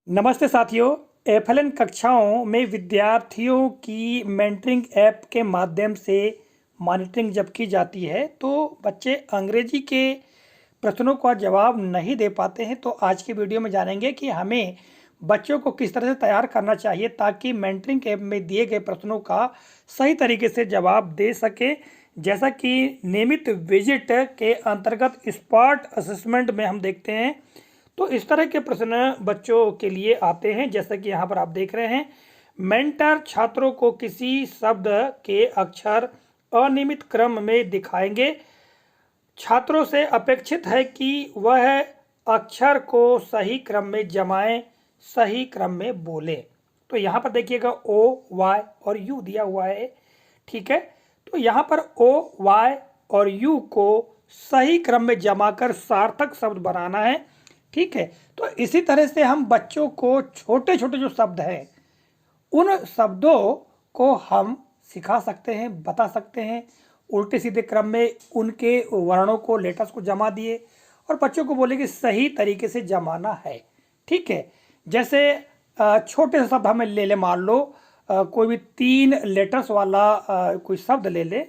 नमस्ते साथियों। एफएलएन कक्षाओं में विद्यार्थियों की मेंटरिंग ऐप के माध्यम से मॉनिटरिंग जब की जाती है तो बच्चे अंग्रेजी के प्रश्नों का जवाब नहीं दे पाते हैं। तो आज की वीडियो में जानेंगे कि हमें बच्चों को किस तरह से तैयार करना चाहिए ताकि मेंटरिंग ऐप में दिए गए प्रश्नों का सही तरीके से जवाब दे सके। जैसा कि नियमित विजिट के अंतर्गत स्पॉट असेसमेंट में हम देखते हैं तो इस तरह के प्रश्न बच्चों के लिए आते हैं। जैसा कि यहाँ पर आप देख रहे हैं, मेंटर छात्रों को किसी शब्द के अक्षर अनियमित क्रम में दिखाएंगे। छात्रों से अपेक्षित है कि वह अक्षर को सही क्रम में जमाएं, सही क्रम में बोलें। तो यहाँ पर देखिएगा ओ, वाई और यू दिया हुआ है, ठीक है। तो यहाँ पर ओ, वाई और यू को सही क्रम में जमाकर सार्थक शब्द बनाना है, ठीक है। तो इसी तरह से हम बच्चों को छोटे छोटे जो शब्द हैं उन शब्दों को हम सिखा सकते हैं, बता सकते हैं। उल्टे सीधे क्रम में उनके वर्णों को, लेटर्स को जमा दिए और बच्चों को बोले कि सही तरीके से जमाना है, ठीक है। जैसे छोटे से शब्द हमें ले ले, मान लो कोई भी 3 लेटर्स वाला कोई शब्द ले ले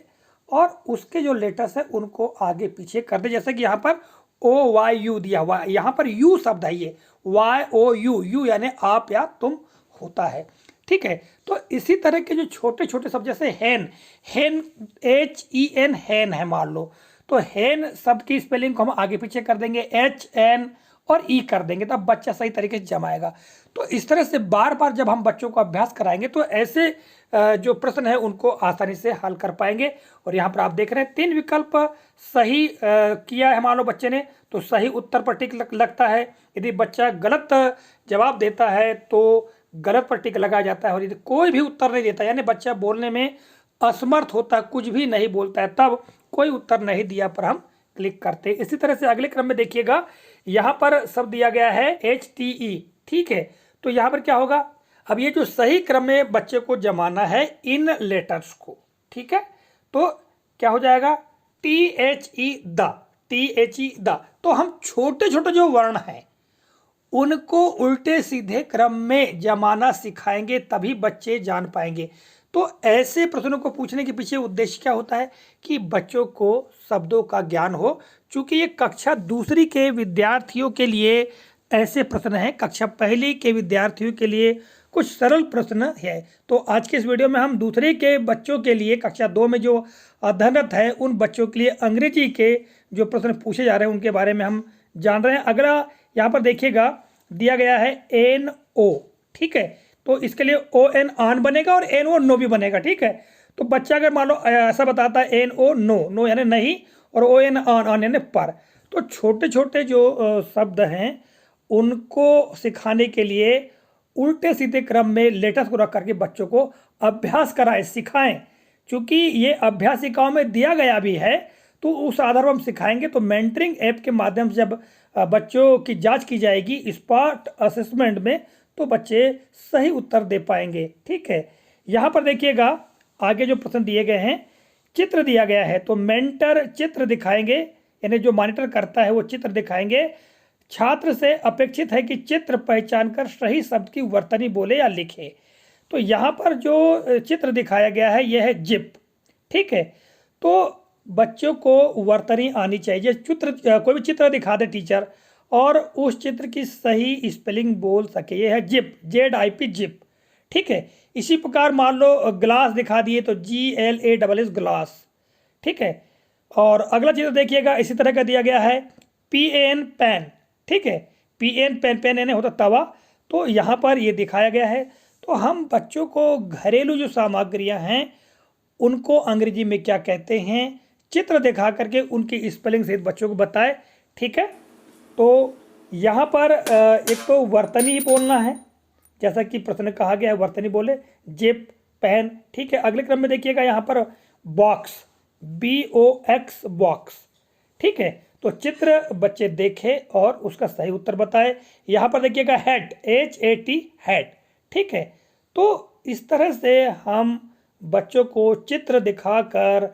और उसके जो लेटर्स है उनको आगे पीछे कर दे। जैसे कि यहाँ पर ओ वाई यू दिया हुआ है, यहाँ पर यू शब्द है, ये वाई ओ यू, यू यानी आप या तुम होता है, ठीक है। तो इसी तरह के जो छोटे छोटे शब्द, जैसे हैन, हैन HEN हैन है मान लो, तो हैन शब्द की स्पेलिंग को हम आगे पीछे कर देंगे, HN और ई कर देंगे, तब बच्चा सही तरीके से जमाएगा। तो इस तरह से बार बार जब हम बच्चों को अभ्यास कराएंगे तो ऐसे जो प्रश्न है उनको आसानी से हल कर पाएंगे। और यहाँ पर आप देख रहे हैं 3 विकल्प सही किया है मान लो बच्चे ने, तो सही उत्तर पर टिक लगता है। यदि बच्चा गलत जवाब देता है तो गलत पर टिक लगाया जाता है। और यदि कोई भी उत्तर नहीं देता, यानी बच्चा बोलने में असमर्थ होता, कुछ भी नहीं बोलता है, तब कोई उत्तर नहीं दिया पर हम क्लिक करते। इसी तरह से अगले क्रम में देखिएगा, यहाँ पर शब्द दिया गया है HTE, ठीक है। तो यहाँ पर क्या होगा, अब ये जो सही क्रम में बच्चे को जमाना है इन लेटर्स को, ठीक है। तो क्या हो जाएगा, THE द, THE द। तो हम छोटे छोटे जो वर्ण हैं उनको उल्टे सीधे क्रम में जमाना सिखाएंगे, तभी बच्चे जान पाएंगे। तो ऐसे प्रश्नों को पूछने के पीछे उद्देश्य क्या होता है कि बच्चों को शब्दों का ज्ञान हो। चूंकि ये कक्षा दूसरी के विद्यार्थियों के लिए ऐसे प्रश्न हैं, कक्षा पहली के विद्यार्थियों के लिए कुछ सरल प्रश्न है। तो आज के इस वीडियो में हम दूसरे के बच्चों के लिए, कक्षा 2 में जो अध्ययनरत है उन बच्चों के लिए अंग्रेजी के जो प्रश्न पूछे जा रहे हैं उनके बारे में हम जान रहे हैं। अगला यहाँ पर देखिएगा दिया गया है NO, ठीक है। तो इसके लिए ON ऑन बनेगा और NO नो भी बनेगा, ठीक है। तो बच्चा अगर मान लो ऐसा बताता है NO नो, नो यानी नहीं, और ON ऑन, ऑन यानी पर। तो छोटे छोटे जो शब्द हैं उनको सिखाने के लिए उल्टे सीधे क्रम में लेटर्स को रख करके बच्चों को अभ्यास कराएं, सिखाएं। क्योंकि ये अभ्यासिकाओं में दिया गया भी है तो उस आधार पर हम सिखाएंगे। तो मेंटरिंग ऐप के माध्यम से जब बच्चों की जांच की जाएगी स्पॉट असेसमेंट में, तो बच्चे सही उत्तर दे पाएंगे, ठीक है। यहाँ पर देखिएगा आगे जो प्रश्न दिए गए हैं, चित्र दिया गया है, तो मेंटर चित्र दिखाएंगे, यानी जो मॉनिटर करता है वो चित्र दिखाएंगे। छात्र से अपेक्षित है कि चित्र पहचान कर सही शब्द की वर्तनी बोले या लिखे। तो यहाँ पर जो चित्र दिखाया गया है यह है जिप, ठीक है। तो बच्चों को वर्तनी आनी चाहिए। चित्र, कोई भी चित्र दिखा दे टीचर और उस चित्र की सही स्पेलिंग बोल सके, यह है जिप, ZIP जिप, ठीक है। इसी प्रकार मान लो ग्लास दिखा दिए तो GLASS ग्लास, ठीक है। और अगला चित्र देखिएगा इसी तरह का दिया गया है PAN पैन, ठीक है। PN पैन, पैन यानी होता तवा, तो यहाँ पर ये दिखाया गया है। तो हम बच्चों को घरेलू जो सामग्रियाँ हैं उनको अंग्रेजी में क्या कहते हैं चित्र दिखा करके उनकी स्पेलिंग सहित बच्चों को बताए, ठीक है। तो यहाँ पर एक तो वर्तनी ही बोलना है, जैसा कि प्रश्न कहा गया है वर्तनी बोले, जिप, पेन, ठीक है। अगले क्रम में देखिएगा यहाँ पर बॉक्स, BOX बॉक्स, ठीक है। तो चित्र बच्चे देखे और उसका सही उत्तर बताए। यहाँ पर देखिएगा हेड, HAT हेड, ठीक है। तो इस तरह से हम बच्चों को चित्र दिखाकर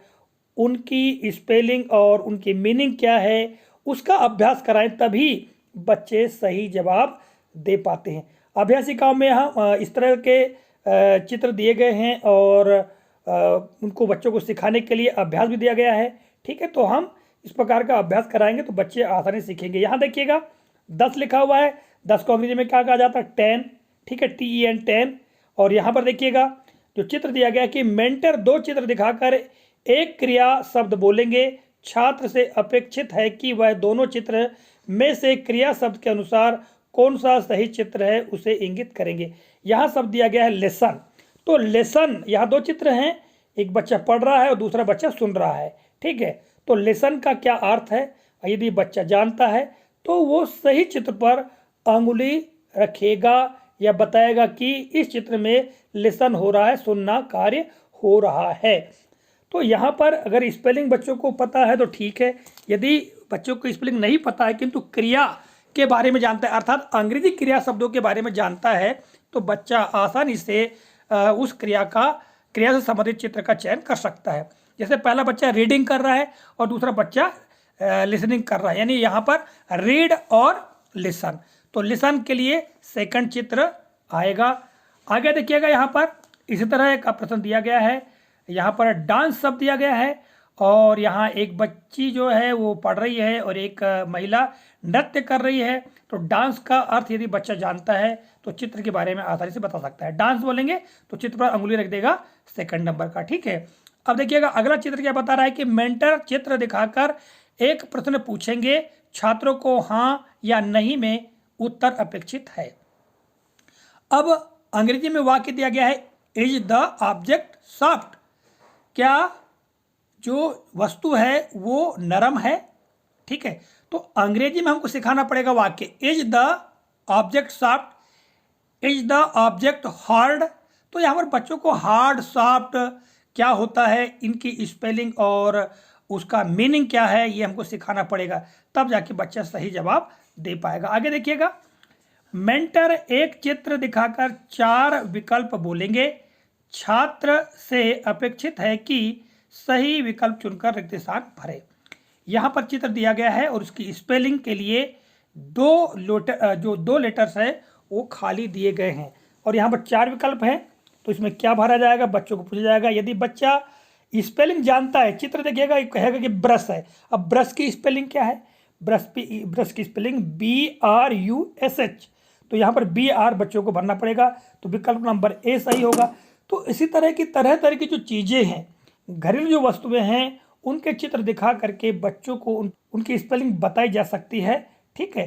उनकी स्पेलिंग और उनकी मीनिंग क्या है उसका अभ्यास कराएं, तभी बच्चे सही जवाब दे पाते हैं। अभ्यासिकाओं में हम इस तरह के चित्र दिए गए हैं और उनको बच्चों को सिखाने के लिए अभ्यास भी दिया गया है। ठीक है, तो हम इस प्रकार का अभ्यास कराएंगे तो बच्चे आसानी से सीखेंगे। यहाँ देखिएगा 10 लिखा हुआ है, 10 को अंग्रेजी में क्या कहा जाता है? 10। ठीक है, TEN 10। और यहाँ पर देखिएगा जो चित्र दिया गया है कि मेंटर 2 चित्र दिखाकर एक क्रिया शब्द बोलेंगे, छात्र से अपेक्षित है कि वह दोनों चित्र में से क्रिया शब्द के अनुसार कौन सा सही चित्र है उसे इंगित करेंगे। यहाँ शब्द दिया गया है लेसन। तो लेसन, यहाँ 2 चित्र हैं, एक बच्चा पढ़ रहा है और दूसरा बच्चा सुन रहा है। ठीक है, तो लेसन का क्या अर्थ है यदि बच्चा जानता है तो वो सही चित्र पर अंगुली रखेगा या बताएगा कि इस चित्र में लेसन हो रहा है, सुनना कार्य हो रहा है। तो यहाँ पर अगर स्पेलिंग बच्चों को पता है तो ठीक है, यदि बच्चों को स्पेलिंग नहीं पता है किंतु क्रिया के बारे में जानता है, अर्थात अंग्रेजी क्रिया शब्दों के बारे में जानता है, तो बच्चा आसानी से उस क्रिया से संबंधित चित्र का चयन कर सकता है। जैसे पहला बच्चा रीडिंग कर रहा है और दूसरा बच्चा लिसनिंग कर रहा है, यानी यहाँ पर रीड और लिसन। तो लिसन के लिए सेकंड चित्र आएगा। आगे देखिएगा, यहाँ पर इसी तरह एक प्रश्न दिया गया है। यहाँ पर डांस शब्द दिया गया है और यहाँ एक बच्ची जो है वो पढ़ रही है और एक महिला नृत्य कर रही है। तो डांस का अर्थ यदि बच्चा जानता है तो चित्र के बारे में आसानी से बता सकता है। डांस बोलेंगे तो चित्र पर अंगुली रख देगा सेकंड नंबर का। ठीक है, अब देखिएगा अगला चित्र क्या बता रहा है कि मेंटर चित्र दिखाकर एक प्रश्न पूछेंगे, छात्रों को हाँ या नहीं में उत्तर अपेक्षित है। अब अंग्रेजी में वाक्य दिया गया है, इज द ऑब्जेक्ट सॉफ्ट? क्या जो वस्तु है वो नरम है? ठीक है, तो अंग्रेजी में हमको सिखाना पड़ेगा वाक्य, is the object soft, is the object hard. तो यहाँ पर बच्चों को हार्ड सॉफ्ट क्या होता है, इनकी स्पेलिंग और उसका मीनिंग क्या है, ये हमको सिखाना पड़ेगा, तब जाके बच्चा सही जवाब दे पाएगा। आगे देखिएगा, मेंटर एक चित्र दिखाकर 4 विकल्प बोलेंगे, छात्र से अपेक्षित है कि सही विकल्प चुनकर रिक्त स्थान भरे। यहाँ पर चित्र दिया गया है और उसकी स्पेलिंग के लिए जो 2 लेटर्स है वो खाली दिए गए हैं और यहाँ पर 4 विकल्प हैं। तो इसमें क्या भरा जाएगा, बच्चों को पूछा जाएगा। यदि बच्चा स्पेलिंग जानता है, चित्र देखिएगा कहेगा कि ब्रश है। अब ब्रश की स्पेलिंग क्या है? ब्रश की स्पेलिंग BRUSH। तो यहाँ पर BR बच्चों को भरना पड़ेगा, तो विकल्प नंबर A सही होगा। तो इसी तरह की जो चीज़ें हैं, घरेलू जो वस्तुएं हैं, उनके चित्र दिखा करके बच्चों को उनकी स्पेलिंग बताई जा सकती है। ठीक है,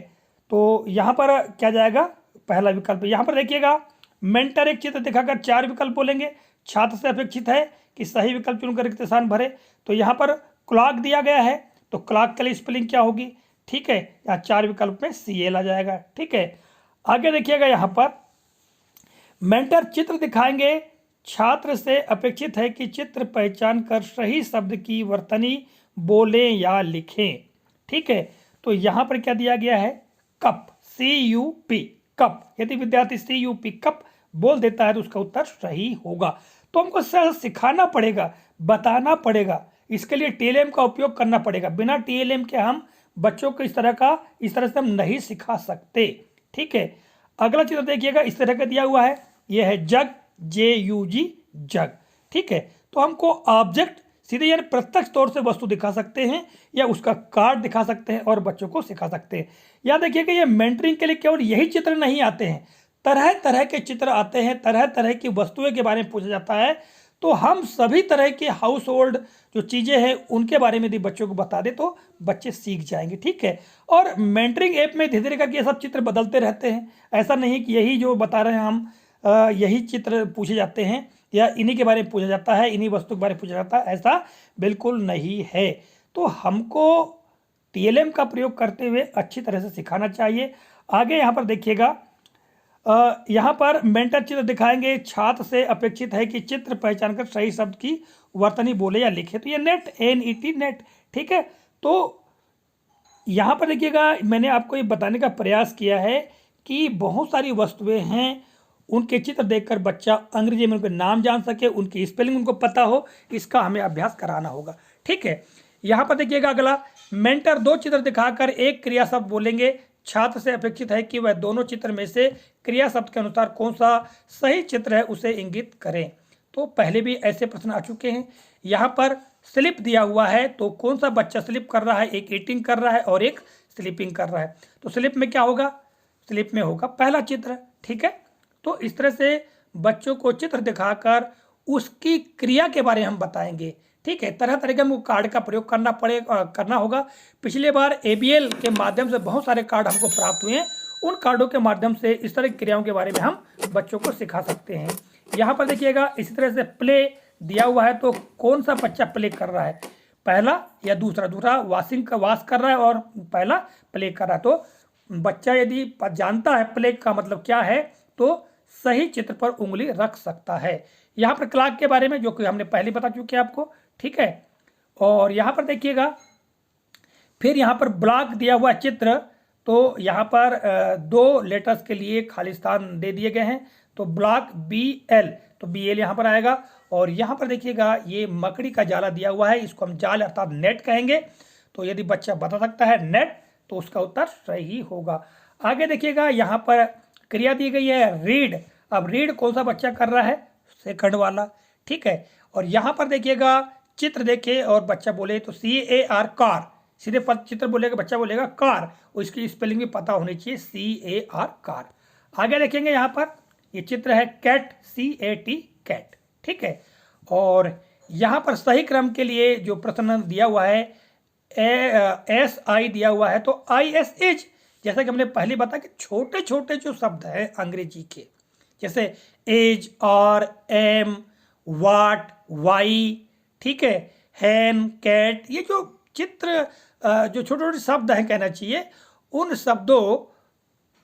तो यहाँ पर क्या जाएगा, पहला विकल्प। यहाँ पर देखिएगा, मेंटर एक चित्र दिखाकर 4 विकल्प बोलेंगे, छात्र से अपेक्षित है कि सही विकल्प चुनकर रिक्त स्थान भरे। तो यहाँ पर क्लॉक दिया गया है, तो क्लॉक के लिए स्पेलिंग क्या होगी? ठीक है, यहाँ 4 विकल्प में CL आ जाएगा। ठीक है, आगे देखिएगा, यहाँ पर मेंटर चित्र दिखाएंगे, छात्र से अपेक्षित है कि चित्र पहचान कर सही शब्द की वर्तनी बोलें या लिखें। ठीक है, तो यहाँ पर क्या दिया गया है? Cup, CUP, cup. यदि विद्यार्थी CUP कप बोल देता है तो उसका उत्तर सही होगा। तो हमको सिखाना पड़ेगा, बताना पड़ेगा, इसके लिए TLM का उपयोग करना पड़ेगा। बिना TLM के हम बच्चों को इस तरह से हम नहीं सिखा सकते। ठीक है, अगला चित्र देखिएगा, इस तरह का दिया हुआ है, यह है जग, JUG, जग। ठीक है, तो हमको ऑब्जेक्ट सीधे यानी प्रत्यक्ष तौर से वस्तु दिखा सकते हैं या उसका कार्ड दिखा सकते हैं और बच्चों को सिखा सकते हैं। याद रखिएगा, ये मेंटरिंग के लिए केवल यही चित्र नहीं आते हैं, तरह तरह के चित्र आते हैं, तरह तरह की वस्तुएं के बारे में पूछा जाता है। तो हम सभी तरह के हाउस होल्ड जो चीज़ें हैं उनके बारे में यदि बच्चों को बता दे तो बच्चे सीख जाएंगे। ठीक है, और मेंटरिंग ऐप में धीरे धीरे करके ये सब चित्र बदलते रहते हैं। ऐसा नहीं कि यही जो बता रहे हैं हम यही चित्र पूछे जाते हैं या इन्हीं के बारे में पूछा जाता है, इन्हीं वस्तु के बारे में पूछा जाता है, ऐसा बिल्कुल नहीं है। तो हमको TLM का प्रयोग करते हुए अच्छी तरह से सिखाना चाहिए। आगे यहाँ पर देखिएगा, यहाँ पर मेंटर चित्र दिखाएंगे, छात्र से अपेक्षित है कि चित्र पहचान कर सही शब्द की वर्तनी बोले या लिखे। तो ये नेट, NET, नेट। ठीक है, तो यहाँ पर देखिएगा, मैंने आपको ये बताने का प्रयास किया है कि बहुत सारी वस्तुएं हैं, उनके चित्र देखकर बच्चा अंग्रेजी में उनके नाम जान सके, उनकी स्पेलिंग उनको पता हो, इसका हमें अभ्यास कराना होगा। ठीक है, यहाँ पर देखिएगा अगला, मेंटर 2 चित्र दिखाकर एक क्रिया शब्द बोलेंगे, छात्र से अपेक्षित है कि वह दोनों चित्र में से क्रिया शब्द के अनुसार कौन सा सही चित्र है उसे इंगित करें। तो पहले भी ऐसे प्रश्न आ चुके हैं। यहाँ पर स्लिप दिया हुआ है, तो कौन सा बच्चा स्लिप कर रहा है, एक ईटिंग कर रहा है और एक स्लीपिंग कर रहा है। तो स्लिप में क्या होगा, स्लिप में होगा पहला चित्र। ठीक है, तो इस तरह से बच्चों को चित्र दिखाकर उसकी क्रिया के बारे में हम बताएंगे। ठीक है, तरह तरह के हमको कार्ड का प्रयोग करना होगा। पिछले बार ABL के माध्यम से बहुत सारे कार्ड हमको प्राप्त हुए हैं। उन कार्डों के माध्यम से इस तरह की क्रियाओं के बारे में हम बच्चों को सिखा सकते हैं। यहाँ पर देखिएगा इसी तरह से प्ले दिया हुआ है, तो कौन सा बच्चा प्ले कर रहा है, पहला या दूसरा। दूसरा वाश कर रहा है और पहला प्ले कर रहा है। तो बच्चा यदि जानता है प्ले का मतलब क्या है तो सही चित्र पर उंगली रख सकता है। यहाँ पर क्लॉक के बारे में जो कि हमने पहले बता चुके हैं आपको। ठीक है, और यहाँ पर देखिएगा फिर यहाँ पर ब्लॉक दिया हुआ चित्र, तो यहाँ पर 2 लेटर्स के लिए खाली स्थान दे दिए गए हैं। तो ब्लॉक BL, तो BL यहाँ पर आएगा। और यहाँ पर देखिएगा ये मकड़ी का जाला दिया हुआ है, इसको हम जाल अर्थात नेट कहेंगे। तो यदि बच्चा बता सकता है नेट तो उसका उत्तर सही होगा। आगे देखिएगा यहाँ पर क्रिया दी गई है रीड। अब रीड कौन सा बच्चा कर रहा है, सेकंड वाला। ठीक है, और यहाँ पर देखिएगा चित्र देखे और बच्चा बोले तो CAR कार, सीधे पद चित्र बोलेगा, बच्चा बोलेगा कार, और इसकी स्पेलिंग भी पता होनी चाहिए, CAR कार। आगे देखेंगे यहाँ पर ये चित्र है कैट, CAT कैट। ठीक है, और यहाँ पर सही क्रम के लिए जो प्रश्न दिया हुआ है SI दिया हुआ है, तो ISH, जैसा कि हमने पहले बताया कि छोटे छोटे जो शब्द हैं अंग्रेजी के, जैसे एज और एम, वाट, वाई, ठीक है, हैन, कैट, ये जो चित्र जो छोटे छोटे शब्द हैं कहना चाहिए, उन शब्दों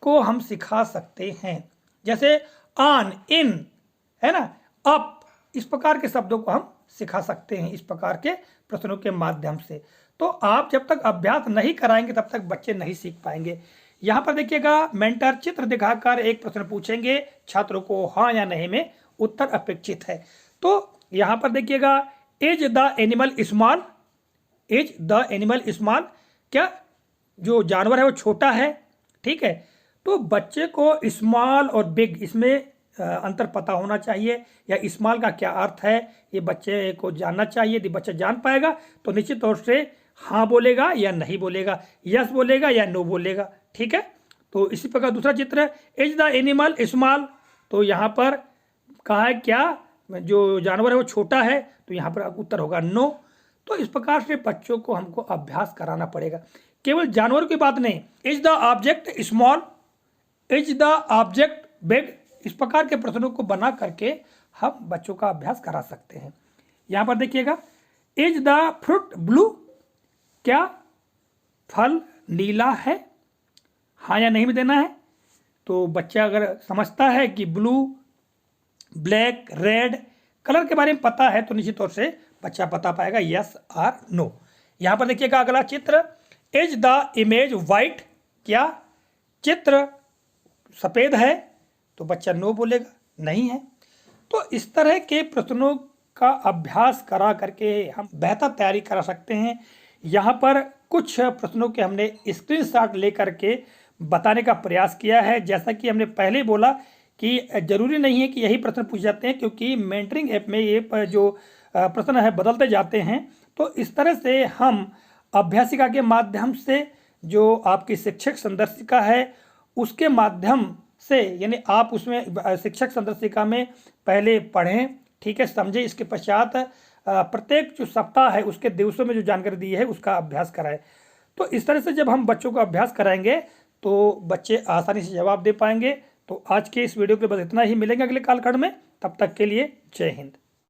को हम सिखा सकते हैं। जैसे ऑन, इन, है ना, अप, इस प्रकार के शब्दों को हम सिखा सकते हैं इस प्रकार के प्रश्नों के माध्यम से। तो आप जब तक अभ्यास नहीं कराएंगे तब तक बच्चे नहीं सीख पाएंगे। यहाँ पर देखिएगा मेंटर चित्र दिखाकर एक प्रश्न पूछेंगे, छात्रों को हाँ या नहीं में उत्तर अपेक्षित है। तो यहाँ पर देखिएगा is the animal small, is the animal small, क्या जो जानवर है वो छोटा है। ठीक है, तो बच्चे को स्मॉल और बिग इसमें अंतर पता होना चाहिए, या स्मॉल का क्या अर्थ है ये बच्चे को जानना चाहिए। यदि बच्चा जान पाएगा तो निश्चित तौर से हाँ बोलेगा या नहीं बोलेगा, यस बोलेगा या नो बोलेगा। ठीक है, तो इसी प्रकार दूसरा चित्र है इज द एनिमल स्मॉल, तो यहाँ पर कहा है क्या जो जानवर है वो छोटा है, तो यहाँ पर उत्तर होगा नो। तो इस प्रकार से बच्चों को हमको अभ्यास कराना पड़ेगा। केवल जानवरों की बात नहीं, is the object small, is the object big, इस प्रकार के प्रश्नों को बना करके हम बच्चों का अभ्यास करा सकते हैं। यहाँ पर देखिएगा इज द फ्रूट ब्लू, क्या फल नीला है, हाँ या नहीं में देना है। तो बच्चा अगर समझता है कि ब्लू, ब्लैक, रेड कलर के बारे में पता है तो निश्चित तौर से बच्चा बता पाएगा यस और नो। यहाँ पर देखिएगा अगला चित्र इज द इमेज वाइट, क्या चित्र सफ़ेद है, तो बच्चा नो बोलेगा, नहीं है। तो इस तरह के प्रश्नों का अभ्यास करा करके हम बेहतर तैयारी करा सकते हैं। यहाँ पर कुछ प्रश्नों के हमने स्क्रीनशॉट लेकर के बताने का प्रयास किया है। जैसा कि हमने पहले बोला कि ज़रूरी नहीं है कि यही प्रश्न पूछे जाते हैं, क्योंकि मेंटरिंग ऐप में ये जो प्रश्न है बदलते जाते हैं। तो इस तरह से हम अभ्यासिका के माध्यम से जो आपकी शिक्षक संदर्शिका है उसके माध्यम से, यानी आप उसमें शिक्षक संदर्शिका में पहले पढ़ें, ठीक है, समझें, इसके पश्चात प्रत्येक जो सप्ताह है उसके दिवसों में जो जानकारी दी है उसका अभ्यास कराएं। तो इस तरह से जब हम बच्चों को अभ्यास कराएंगे तो बच्चे आसानी से जवाब दे पाएंगे। तो आज के इस वीडियो के बस इतना ही, मिलेंगे अगले कालखंड में, तब तक के लिए जय हिंद।